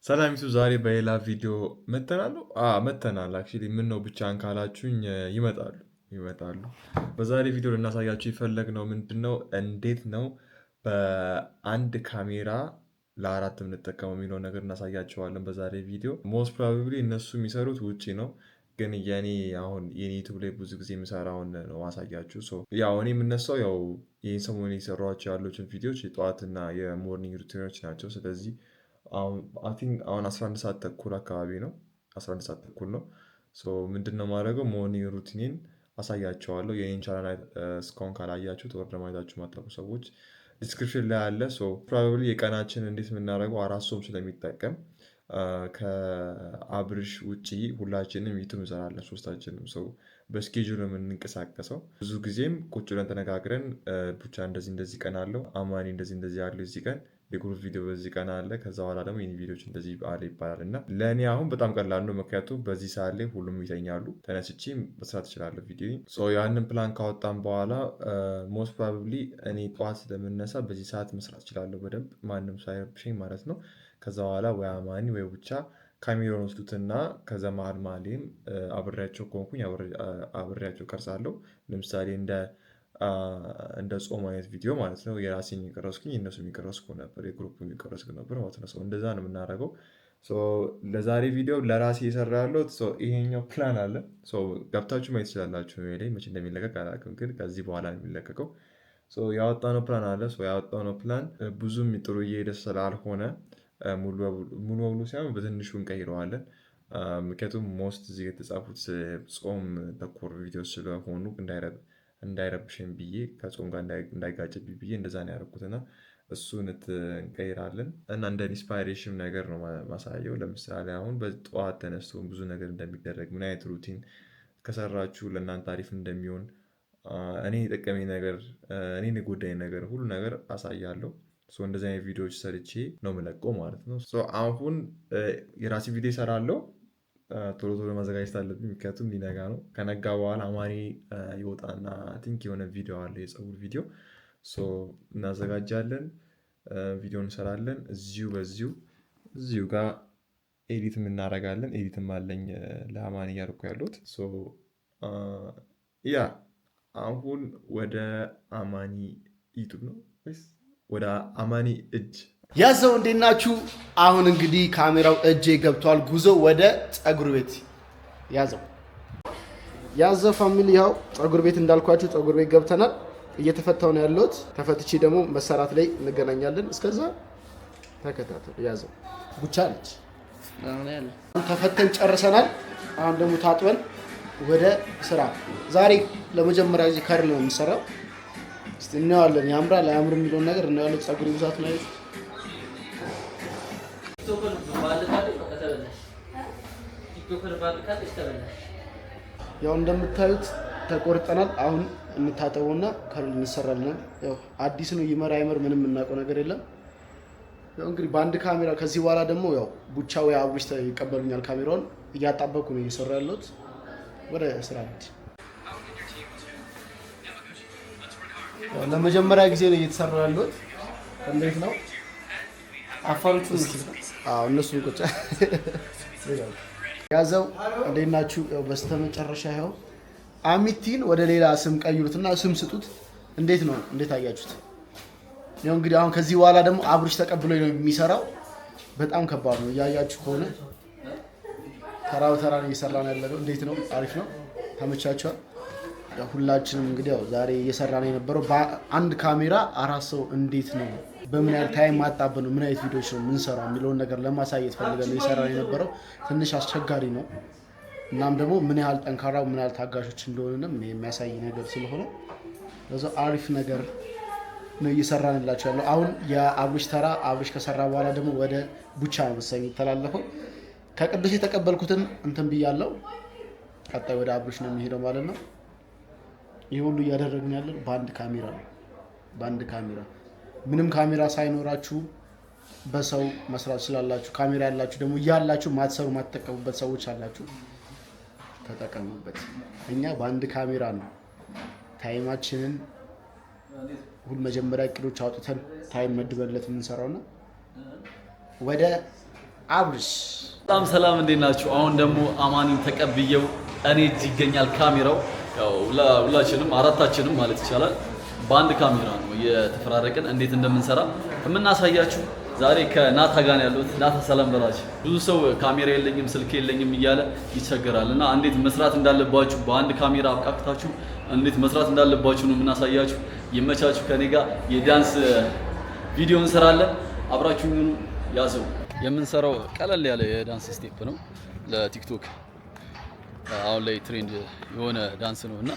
ሰላሚቱ ዛሬ በሌላ ቪዲዮ መጥተናል። መጥተናል አክቹዋሊ ምነው ብቻህን ካላችሁኝ ይመጣሉ። በዛሬ ቪዲዮ ልናሳያችሁ የፈለግነው ምንድነው እንዴት ነው በአንድ ካሜራ ለአራት የምንጠቀመው የሚለውን ነገር እናሳያቸዋለን በዛሬ ቪዲዮ። ሞስት ፕሮባብሊ እነሱ የሚሰሩት ውጪ ነው፣ ግን የኔ አሁን የኔ ዩቲዩብ ላይ ብዙ ጊዜ የምሰራውን ነው ማሳያችሁ። ያው እኔ የምነሳው ያው ይህን ሰሞኑን የሰራኋቸው ያሉትን ቪዲዮዎች የጠዋትና የሞርኒንግ ሩቲኖች ናቸው። ስለዚህ አሁን 11 ሰዓት ተኩል አካባቢ ነው። 11 ሰዓት ተኩል ነው። ምንድነው የማደርገው ሞርኒንግ ሩቲኔን አሳያቸዋለሁ። የኔን ቻናል እስካሁን ካላያችሁት ወር ለማየታችሁ የማታውቁ ሰዎች ዲስክሪፕሽን ላይ አለ። ፕሮባብሊ የቀናችን እንዴት የምናደርገው አራት ሰውም ስለሚጠቀም ከአብርሽ ውጪ ሁላችንም ዩቱብ እንሰራለን ሶስታችንም። በስኬጁል የምንንቀሳቀሰው ብዙ ጊዜም ቁጭ ብለን ተነጋግረን ብቻ እንደዚህ እንደዚህ ቀን አለው አማኒ እንደዚህ እንደዚህ ያለው እዚህ ቀን የግሩፕ ቪዲዮ በዚህ ቀን አለ፣ ከዛ በኋላ ደግሞ የኔ ቪዲዮዎች እንደዚህ አለ ይባላል። እና ለእኔ አሁን በጣም ቀላል ነው፣ ምክንያቱም በዚህ ሰዓት ላይ ሁሉም ይተኛሉ፣ ተነስቼ መስራት እችላለሁ ቪዲዮ። ያንን ፕላን ካወጣን በኋላ ሞስት ፕሮባብሊ እኔ ጠዋት ስለምነሳ በዚህ ሰዓት መስራት እችላለሁ በደንብ ማንም ሳይረብሸኝ ማለት ነው። ከዛ በኋላ ወይ አማኒ ወይ ብቻ ካሜራውን ወስዱትና ከዛ መሀል አብሬያቸው ከሆንኩኝ አብሬያቸው ቀርጻለሁ። ለምሳሌ እንደ ጾም አይነት ቪዲዮ ማለት ነው። የራሴን የቀረስኩኝ እነሱ የሚቀረስኩ ነበር፣ የግሩፕ የሚቀረስኩ ነበር ማለት ነው። እንደዛ ነው የምናደርገው። ለዛሬ ቪዲዮ ለራሴ እየሰራ ያለሁት ይሄኛው ፕላን አለ። ገብታችሁ ማየት ትችላላችሁ። ላይ መቼ እንደሚለቀቅ አላውቅም፣ ግን ከዚህ በኋላ ነው የሚለቀቀው። ያወጣነው ፕላን አለ። ያወጣነው ፕላን ብዙም ጥሩ እየሄደ ስላልሆነ ሙሉ በሙሉ ሳይሆን በትንሹ እንቀይረዋለን። ምክንያቱም ሞስት እዚህ የተጻፉት ጾም ተኮር ቪዲዮ ስለሆኑ እንዳይረብሽን ብዬ ከጾም ጋር እንዳይጋጭብኝ ብዬ እንደዛ ነው ያደረኩት። እና እሱን እንቀይራለን እና እንደ ኢንስፓይሬሽን ነገር ነው ማሳየው። ለምሳሌ አሁን በጠዋት ተነስቶ ብዙ ነገር እንደሚደረግ ምን አይነት ሩቲን ከሰራችሁ ለእናንተ አሪፍ እንደሚሆን እኔ የጠቀመኝ ነገር እኔን የጎዳኝ ነገር ሁሉ ነገር አሳያለሁ። እንደዚህ አይነት ቪዲዮዎች ሰርቼ ነው የምለቀው ማለት ነው። አሁን የራሴ ቪዲዮ እሰራለሁ። ቶሎ ቶሎ ማዘጋጀት አለብኝ፣ ምክንያቱም ሊነጋ ነው። ከነጋ በኋላ አማኒ ይወጣና ቲንክ የሆነ ቪዲዮ አለ፣ የፀጉር ቪዲዮ እናዘጋጃለን፣ ቪዲዮ እንሰራለን። እዚሁ ጋር ኤዲት እናደርጋለን። ኤዲትም አለኝ ለአማኒ እያደረኩ ያለሁት። ያ አሁን ወደ አማኒ ዩቱብ ነው ወይስ ወደ አማኒ እጅ ያዘው? እንዴት ናችሁ? አሁን እንግዲህ ካሜራው እጄ ገብቷል። ጉዞ ወደ ፀጉር ቤት። ያዘው ፋሚሊ፣ ያው ፀጉር ቤት እንዳልኳችሁ ፀጉር ቤት ገብተናል። እየተፈታው ነው ያለሁት። ተፈትቼ ደግሞ መሰራት ላይ እንገናኛለን። እስከዛ ተከታተሉ። ያዘው ጉቻ ነች። ተፈተን ጨርሰናል። አሁን ደግሞ ታጥበን ወደ ስራ። ዛሬ ለመጀመሪያ ጊዜ ከርል ነው የምሰራው። እስቲ እናያለን፣ ያምራል አያምርም የሚለውን ነገር እናያለን። ፀጉር ብዛት ነው ያው እንደምታዩት ተቆርጠናል። አሁን እንታጠበውና ከርል እንሰራለን። ያው አዲስ ነው፣ ይመር አይመር ምንም የምናውቀው ነገር የለም። ያው እንግዲህ በአንድ ካሜራ ከዚህ በኋላ ደግሞ ያው ቡቻ ወይ አብሪሽ ይቀበሉኛል። ካሜራውን እያጣበኩ ነው እየሰራ ያለሁት። ወደ ስራ ልጅ ለመጀመሪያ ጊዜ ነው እየተሰራ ያለሁት። እንዴት ነው አፋሮቹ? እነሱ ቁጭ ያዘው። እንዴት ናችሁ? ያው በስተመጨረሻ ያው አሚቲን ወደ ሌላ ስም ቀይሩትና ስም ስጡት። እንዴት ነው? እንዴት አያችሁት? ያው እንግዲህ አሁን ከዚህ በኋላ ደግሞ አብሪሽ ተቀብሎ ነው የሚሰራው። በጣም ከባድ ነው። እያያችሁ ከሆነ ተራው ተራ ነው እየሰራን ያለው። እንዴት ነው? አሪፍ ነው? ተመቻችኋል? ሁላችንም እንግዲህ ያው ዛሬ እየሰራን የነበረው በአንድ ካሜራ አራት ሰው እንዴት ነው በምን ያህል ታይም ማጣበብ ነው ምን አይነት ቪዲዮዎች ነው የምንሰራው የሚለውን ነገር ለማሳየት ፈልገን እየሰራን የነበረው። ትንሽ አስቸጋሪ ነው። እናም ደግሞ ምን ያህል ጠንካራ ምን ያህል ታጋሾች እንደሆነንም የሚያሳይ ነገር ስለሆነ ለዛው አሪፍ ነገር ነው እየሰራንላችሁ ያለው። አሁን የአብሪሽ ተራ አብሪሽ ከሰራ በኋላ ደግሞ ወደ ቡቻ ነው መሰለኝ የሚተላለፈው። ከቅዱስ የተቀበልኩትን እንትን ብያለሁ። ቀጣይ ወደ አብሪሽ ነው የሚሄደው ማለት ነው። ይሄ ሁሉ እያደረግን ያለን በአንድ ካሜራ ነው። በአንድ ካሜራ ምንም ካሜራ ሳይኖራችሁ በሰው መስራት ስላላችሁ፣ ካሜራ ያላችሁ ደግሞ ያላችሁ ማትሰሩ ማትጠቀሙበት ሰዎች አላችሁ፣ ተጠቀሙበት። እኛ በአንድ ካሜራ ነው ታይማችንን ሁሉ መጀመሪያ እቅዶች አውጥተን ታይም መድበለት የምንሰራውና ወደ አብርሽ ሰላም እንዴት ናችሁ? አሁን ደግሞ አማኒን ተቀብየው እኔ እዚህ ይገኛል ካሜራው። ያው ሁላችንም አራታችንም ማለት ይቻላል በአንድ ካሜራ ነው የተፈራረቅን እንዴት እንደምንሰራ የምናሳያችሁ። ዛሬ ከናታ ጋር ያሉት ናታ ሰላም በላችሁ። ብዙ ሰው ካሜራ የለኝም ስልክ የለኝም እያለ ይቸገራል እና እንዴት መስራት እንዳለባችሁ በአንድ ካሜራ አብቃቅታችሁ እንዴት መስራት እንዳለባችሁ ነው የምናሳያችሁ። ይመቻችሁ። ከኔ ጋር የዳንስ ቪዲዮ እንሰራለን። አብራችሁኝ ሁኑ። ያዘው የምንሰራው ቀለል ያለ የዳንስ ስቴፕ ነው ለቲክቶክ አሁን ላይ ትሬንድ የሆነ ዳንስ ነው እና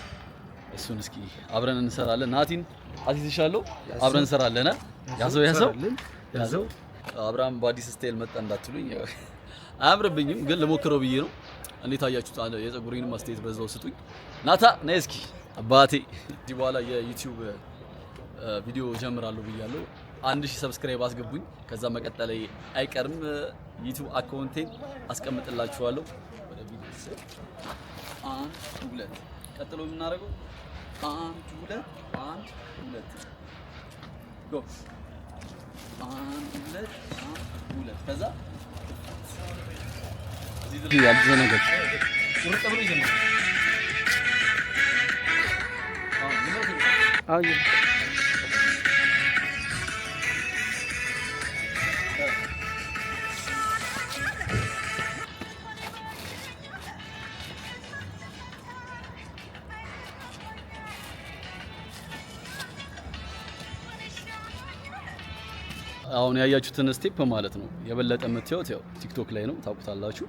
እሱን እስኪ አብረን እንሰራለን። ናቲን አትይዝሻለሁ አብረን እንሰራለን። ያዘው አብርሃም በአዲስ ስታይል መጣ እንዳትሉኝ አያምርብኝም፣ ግን ልሞክረው ብዬ ነው። እንዴት አያችሁት? የፀጉሬንም አስተያየት በዛው ስጡኝ። ናታ ነይ እስኪ አባቴ። እዚህ በኋላ የዩቲዩብ ቪዲዮ ጀምራለሁ ብያለሁ። 1000 ሰብስክራይብ አስገቡኝ። ከዛ መቀጠል አይቀርም። ዩቲዩብ አካውንቴን አስቀምጥላችኋለሁ። ወደ ቪዲዮ 1 2 ቀጥሎ የምናደርገው 1 2 1 2 ጎ 1 2 1 2 ከዛ እዚህ ድረስ ያልተዘነገ ቁርጥ ብሎ ይጀምራል። አዎ አሁን ያያችሁትን ስቴፕ ማለት ነው የበለጠ የምታዩት ያው ቲክቶክ ላይ ነው ታውቁታላችሁ።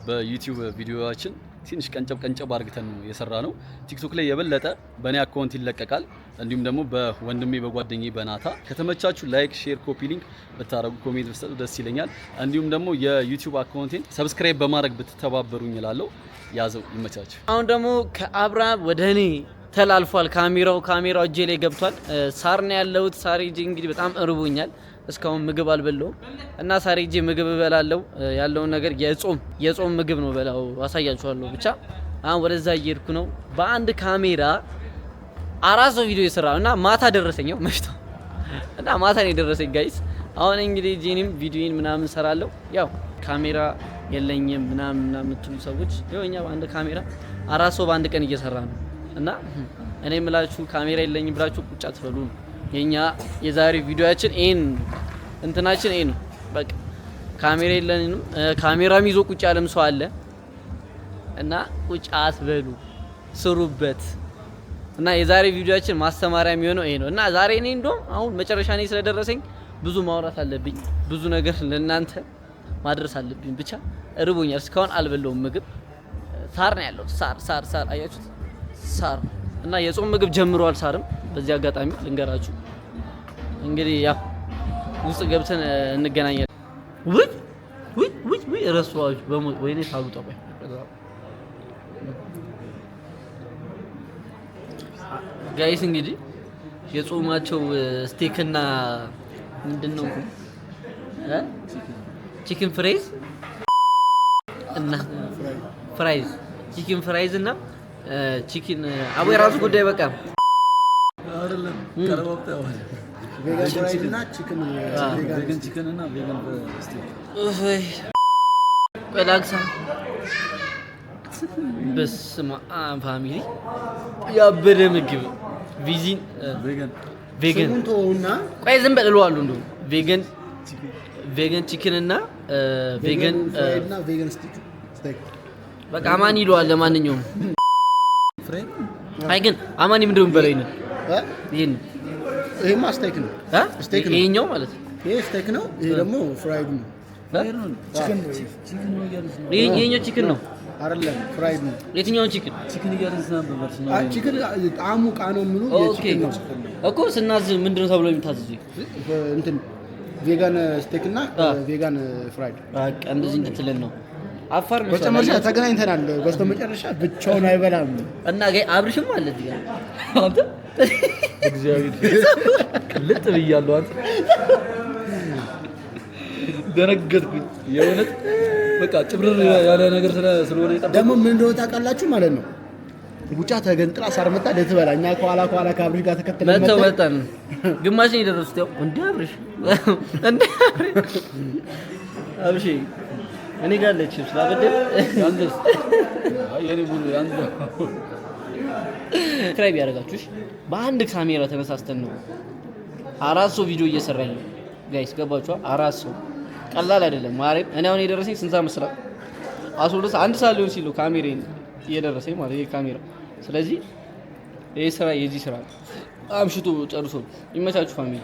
በዩቲዩብ ቪዲዮያችን ትንሽ ቀንጨብ አድርገን ነው የሰራ ነው። ቲክቶክ ላይ የበለጠ በእኔ አካውንት ይለቀቃል። እንዲሁም ደግሞ በወንድሜ በጓደኛዬ በናታ ከተመቻችሁ ላይክ፣ ሼር፣ ኮፒ ሊንክ ብታረጉ ኮሜንት ብትሰጡ ደስ ይለኛል። እንዲሁም ደግሞ የዩቲዩብ አካውንቴን ሰብስክራይብ በማድረግ ብትተባበሩኝ እላለሁ። ያዘው ይመቻችሁ። አሁን ደግሞ ከአብርሃም ወደ እኔ ተላልፏል። ካሜራው እጄ ላይ ገብቷል። ሳር ነው ያለሁት። ሳር ሂጄ እንግዲህ በጣም እርቦኛል። እስካሁን ምግብ አልበላሁም እና ሳር ሂጄ ምግብ እበላለሁ። ያለውን ነገር የጾም ምግብ ነው በላው አሳያችኋለሁ። ብቻ አሁን ወደዛ እየሄድኩ ነው። በአንድ ካሜራ 4 ሰው ቪዲዮ የሰራው እና ማታ ደረሰኝ መሽቶ እና ማታ ነው የደረሰኝ ጋይስ። አሁን እንግዲህ ጂኒም ቪዲዮን ምናምን ሰራለሁ። ያው ካሜራ የለኝም ምናምን የምትሉ ሰዎች ይኸውኛ በአንድ ካሜራ 4 ሰው በአንድ ቀን እየሰራ ነው እና እኔ የምላችሁ ካሜራ የለኝም ብላችሁ ቁጭ አትበሉ። የኛ የዛሬ ቪዲዮአችን እንትናችን ነው። በቃ ካሜራ የለንም። ካሜራም ይዞ ቁጭ ያለም ሰው አለ እና ቁጭ አትበሉ፣ ስሩበት። እና የዛሬ ቪዲዮአችን ማስተማሪያ የሚሆነው ነው እና ዛሬ እኔ እንደውም አሁን መጨረሻ ላይ ስለደረሰኝ ብዙ ማውራት አለብኝ፣ ብዙ ነገር ለእናንተ ማድረስ አለብኝ። ብቻ እርቦኛል። እስካሁን አልበላሁም ምግብ። ሳር ነው ያለው። ሳር አያችሁት? ሳር እና የጾም ምግብ ጀምሯል። ሳርም በዚህ አጋጣሚ ልንገራችሁ እንግዲህ ያ ውስጥ ገብተን እንገናኛለን። ውይ ረሷችሁ በሞት ወይኔ ታጉ ጠባይ ጋይስ። እንግዲህ የጾማቸው ስቴክና ምንድነው ቺክን ፍራይዝ እና ፍራይዝ ቺክን ፍራይዝ እና ቺክን አቦ የራሱ ጉዳይ በቃ አይደለም። ቀረባብታ ቬጋን ፍራይዝ እና ቺክን እና ቬጋን ስቴክ ቆላክሳ በስመ አብ ፋሚሊ ያበደ ምግብ ቪዚን ቬጋን ቶና ቆይ ዝም በል እለዋለሁ። እንደው ቬጋን ቺክን እና ቬጋን ስቴክ በቃ አማን ይለዋል። ለማንኛውም አይ ግን አማን ምንድን ነው የሚበላው? ይሄማ ስቴክ ነው። ስቴክ ነው ይሄኛው ማለት ነው። ይሄ ስቴክ ነው። ይሄ ደግሞ ፍራይድ ነው። ይሄኛው ቺክን ነው አይደለም፣ ፍራይድ ነው። የትኛውን ቺክን እያደረስን ነበር? ቺክን ጣዕሙ ቃ ነው ምኑ የቺክን ነው እኮ ስናዝ ምንድነው ተብሎ የሚታዘዘው? እንትን ቬጋን ስቴክ እና ቬጋን ፍራይድ በቃ እንደዚህ እንድትለን ነው። አፋር ነው በመጨረሻ ተገናኝተናል። በስተመጨረሻ ብቻውን አይበላም እና አብርሽም አለ እዚህ ጋር አንተ እግዚአብሔር ልጥ ብያለሁ። አንተ ደነገጥኩኝ የእውነት በቃ ጭብርር ያለ ነገር ስለሆነ ይጣጣ ደግሞ ምን እንደሆነ ታውቃላችሁ ማለት ነው። ቡጫ ተገንጥላ ሳር መጣ ልትበላ እኛ ከኋላ ከአብርሽ ጋር ተከተለን መጣን። ግማሽ ነው የደረሱት። ያው እንደ አብርሽ እኔ ጋር አለች ስላበደል ያንተስ የኔ ሙሉ ያንተ ሰብስክራይብ ያደርጋችሁሽ በአንድ ካሜራ ተነሳስተን ነው 4 ሰው ቪዲዮ እየሰራ ያለው ጋይስ ገባችኋ? 4 ሰው ቀላል አይደለም። ማርያም እኔ አሁን የደረሰኝ ስንት ሰዓት መስራት 12 1 ሰዓት ሊሆን ሲሉ ካሜራዬን እየደረሰኝ ማለት ይሄ ካሜራ። ስለዚህ ይሄ ስራ የዚህ ስራ አምሽቶ ጨርሶ ይመቻችሁ ፋሚሊ።